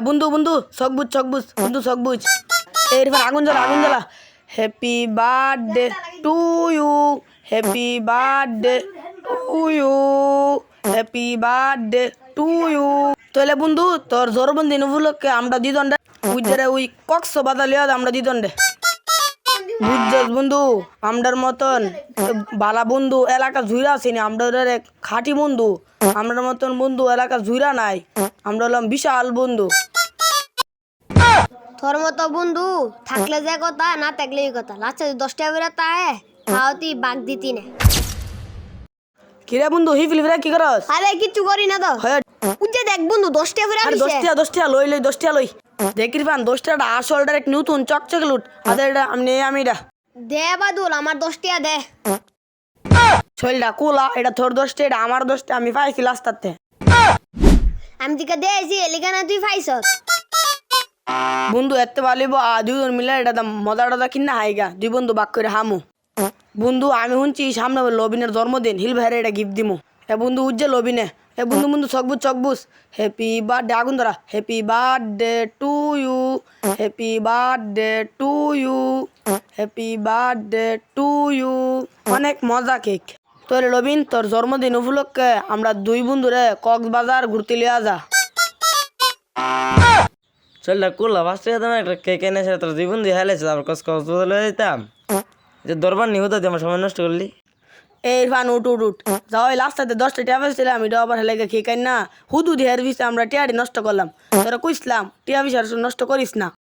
বন্ধু বন্ধু চক বুঝ বন্ধু চক বুঝ। এরপর আগুন জ্বালা happy birthday to you, happy birthday to you, happy birthday to you. তাহলে বন্ধু তোর জন্মদিন উপলক্ষে আমরা দিদন্ডে বুঝছে ওই কক্স বাদা লিয়া আমরা দিদন্ডে বুঝছস বন্ধু। আমরার মতন বালা বন্ধু এলাকা জুইরা আছিনি, আমরা খাঁটি বন্ধু। আমরার মতন বন্ধু এলাকা জুইরা নাই, আমরা হলাম বিশাল বন্ধু। তোর মতো বন্ধু থাকলে যে কথা, না থাকলে এই কথা। লাচ্ছা 10 টাকা করে তাই খাওয়াতি বাগ দিতি না। কিরে বন্ধু হিফিল ফিরা কি করস? আরে কিচ্ছু করি না তো। হয় উজ্জে দেখ বন্ধু 10 টাকা করে আরে আনিছে। 10 টাকা লই 10 টাকা লই। দেখি পান 10 টাকা আসল ডাইরেক্ট নতুন চকচক লুট। আদের এটা আমি এটা দে বাদুল আমার 10 টাকা দে। শৈলটা কোলা, এটা তোর 10 টাকা, এটা আমার 10 টাকা। আমি পাইছি লাস্টাতে। আমি দিকে দেছি এলিগানা তুই পাইছস। বন্ধু এত ভালিব দুজন মিলে এটা মজা টজা কিনা হাইগা দুই বন্ধু বাক করে হামু। বন্ধু আমি শুনছি সামনে লবিনের জন্মদিন, হিল ভাইরে এটা গিফট দিমু। বন্ধু উজ্জে লবিনে বন্ধু চকবুজ হ্যাপি বার্থডে আগুন ধরা, happy birthday to you, happy birthday to you, happy birthday to you. অনেক মজা কেক। তোর লবিন তোর জন্মদিন উপলক্ষে আমরা দুই বন্ধুরে কক্সবাজার ঘুরতে লিয়া যা। চলটা করলা ফার্স্ট তোমার একটা কেক এনেছে, তোর জীবন দিয়ে হেলেছে, তারপর কক্সবাজার লয়ে যেতাম। যে দরবার নি হতো আমার সময় নষ্ট করলি। এই ফান উঠ যাও লাস্টাতে 10টা টিয়া পাইছিলাম, এটা আবার হেলে খেয়ে খাই না হুদু দিয়ে আমরা টিয়ারি নষ্ট করলাম। তোরা কইসলাম টিয়া বিশার নষ্ট করিস না।